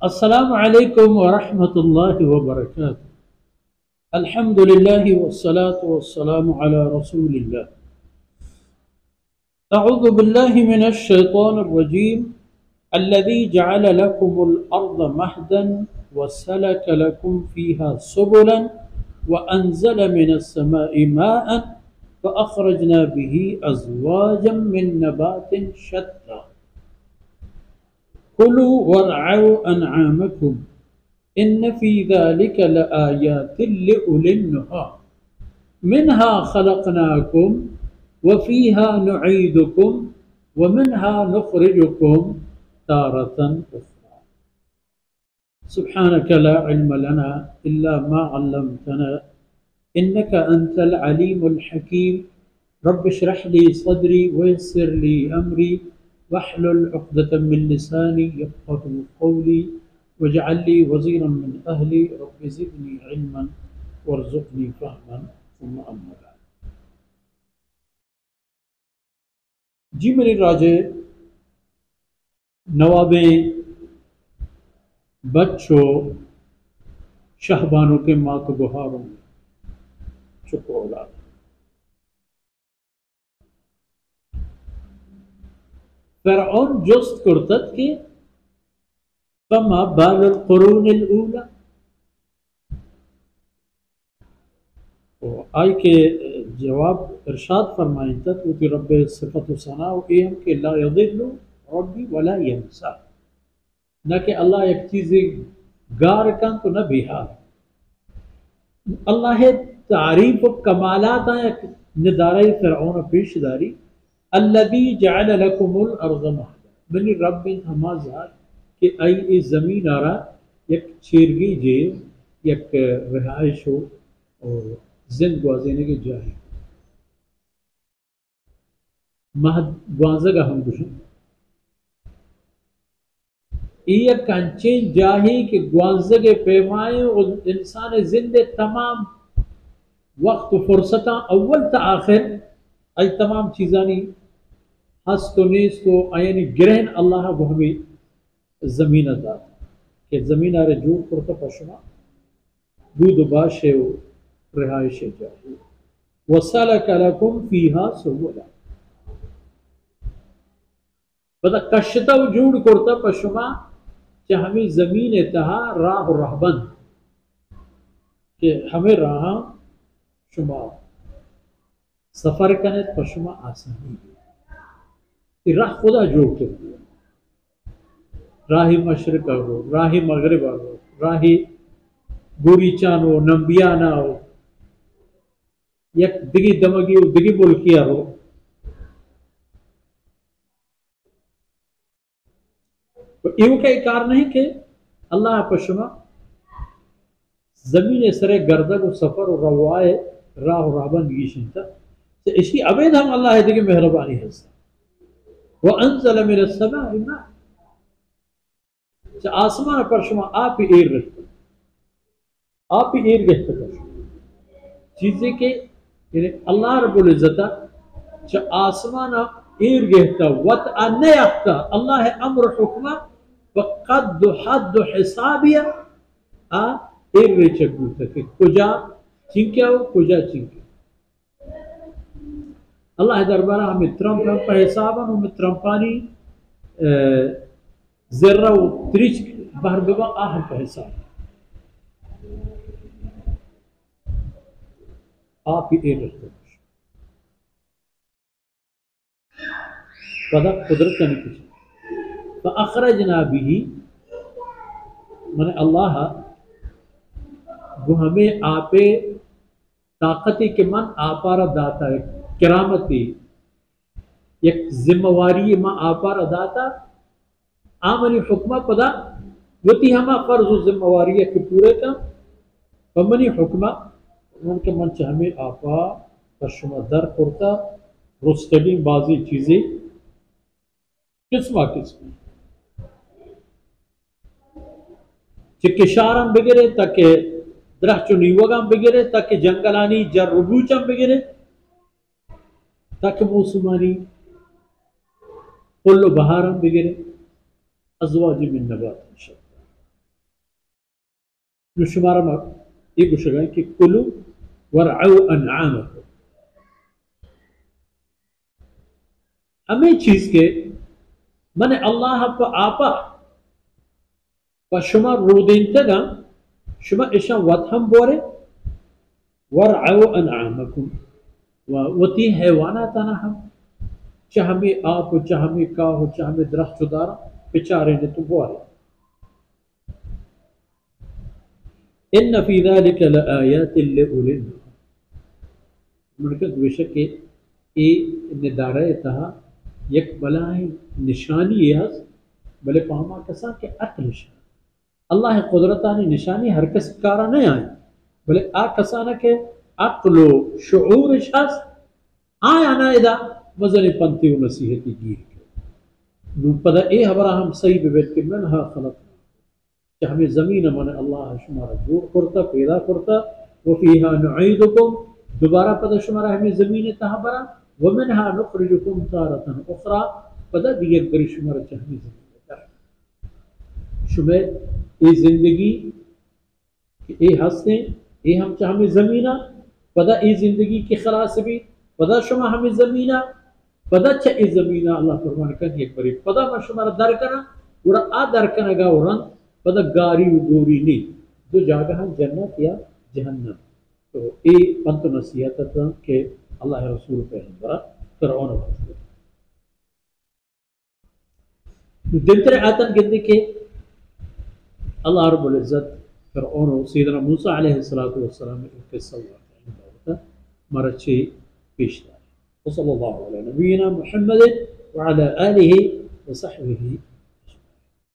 السلام علیکم ورحمۃ اللہ وبرکاتہ۔ الحمد للہ والصلاة والسلام علی رسول اللہ۔ اعوذ باللہ من الشیطان الرجیم۔ الذي جعل لكم الارض مهدا وسلك لكم فيها سبلا وانزل من السماء ماء فاخرجنا به ازواجا من نبات شتى كلوا وارعوا انعامكم ان في ذلك لآيات لأولي النهى منها خلقناكم وفيها نعيدكم ومنها نخرجكم تارة أخرى سبحانك لا علم لنا إلا ما علمتنا إنك أنت العليم الحكيم رب اشرح لي صدري ويسر لي أمري واحلل عقدة من لساني يفقهوا قولي واجعل لي وزيرا من أهلي رب زدني علما وارزقني فهما ثم أما بعد۔ جی میری راجے نوابیں بچوں شہبانوں کے ماں کو بہاروں چکو اولاد فرعون جست کرتت کے فما بال القرون الاولى آئی کے جواب ارشاد فرمائیں تت وہ کہ رب صفت و ثناء و ایم کہ لا یضل ربی ولا ینسا، نہ کہ اللہ ایک چیز گار کن تو نہ بہار۔ اللہ تعریف و کمالات ہیں ندارہ فرعون پیش داری۔ الذی جعل لکم الارض مہدا، منی رب ہما ذات کہ ای زمین آرہ یک چیرگی جے یک رہائش ہو اور زند گوازینے کے جاہی مہد گوازگا ہم کشن یہ کنچین جاہی کہ گوازگے پیمائیں اور انسان زند تمام وقت و فرصتاں اول تا آخر ای تمام چیزانی ہست و نیست و آئینی گرہن اللہ وہ ہمیں زمین داد کہ زمین آرے جوڑ کرتا پشما دود و باشے و رہائش جاہی وَسَلَكَ لَكُمْ فِيهَا سُبُلًا، بتا کشتا و جوڑ کرتا پشما کہ ہمیں زمین اتہا راہ و رہبند کہ ہمیں راہاں شما سفر کنت پشما آسانی ہے۔ راہ خدا جوڑ کرتا راہی مشرق ہو، راہی مغرب ہو، راہی گوری چانو نمبیانا ہو، یک دگی دمگی و دگی ملکیہ ہو، تو ایو کا اکار نہیں کہ اللہ پشما زمین سرے گردگ و سفر و روائے راہ و رہبند گیشن تا تو اسی عبید ہم اللہ ہے دیکھے مہربانی ہے وَأَنزَلَ مِنَ السَّمَاءِ مَاءً، آسمان پرشما آپ ہی ایر رہتا آپ ہی ایر رہتا پرشما چیزیں کہ یعنی اللہ رب العزت آسمان ایر گہتا وطع نیختا اللہ امر حکمہ وقد حد حسابیہ ایر رہ چکوتا کہ کجا چنکیا ہو کجا چنکیا اللہ دربارہ ہمیں ترمپ حساباً ہمیں ترمپانی ذرہ و ترچ بہر ببا آہم کا حساب آپ ہی ایر رہتے ہیں پدا قدرت کا نہیں کچھ فَأَخْرَجْنَا بِهِ من اللہ وہ ہمیں آپے طاقتی کے من آپارا داتا ہے کرامتی یک ذمہ ماں آپارا داتا آمنی حکمہ پدا وتی ہما فرض و ذمہ واری کے پورے کا فمنی حکمہ ان کے من سے ہمیں آپا پشمہ در کرتا رستگی بازی چیزیں قسمہ قسم چکشارم بگرے تاکہ درخت نیوگم بگرے تاکہ جنگلانی جر ربوچم بگرے تاکہ موسمانی قل بہارم بگرے ازواج من نبات شتى جو شمارا ما یہ گوشت گئے کہ کلو ورعو انعامکم ہمیں چیز کے من اللہ پا آپا پا شما رو دینتگا شما اشان وطہم بورے ورعو انعامکم وتی حیواناتانا ہم چاہ ہمیں آپ چاہ ہمیں کاہ چاہ ہمیں درخت دارا پچارے نے تو بورے ان فی ذلک لآیات لأولی النہی منکت بشک ای ندارے تہا یک بلائیں نشانی یہ ہے بلے پاما کسا کہ عقل شاہ اللہ قدرتانی نشانی ہر کس کارا نہیں آئی بلے آ کسانا کہ عقل و شعور شاہ آیا نا ادا مزن پنتی و نصیحتی گیر کے نو پدا اے ہمارا ہم صحیح بیت کے منہا خلق کہ ہمیں زمین من اللہ شمارا جوڑ کرتا پیدا کرتا وفیہا نعیدکم دوبارہ پدا شمارا ہمیں زمین تہا برا ومنہا نخرجکم تارتا اخرى پدا دیگر کری شمارا چاہمی زمین تہا شمع اے زندگی اے ہستے اے ہم چاہمی زمینہ پدا اے زندگی کی خلاص بھی پدا شما ہمیں زمینہ پدا چا اے زمینہ اللہ فرمان کن یک بری پدا ما شمارا درکنا ورا آ درکنا گا ورن پدا گاری و گوری نہیں دو جاگہ جنت یا جہنم تو اے پنت نصیحت تھا کہ اللہ رسول پیغمبر فرعون واسطے دلتر آتن گندے کہ اللہ رب العزت فرعون و سیدنا موسیٰ علیہ السلام میں ایک قصہ ہوا مرچے پیش دار وصلی اللہ علیہ نبینا محمد وعلى آلہ وصحبہ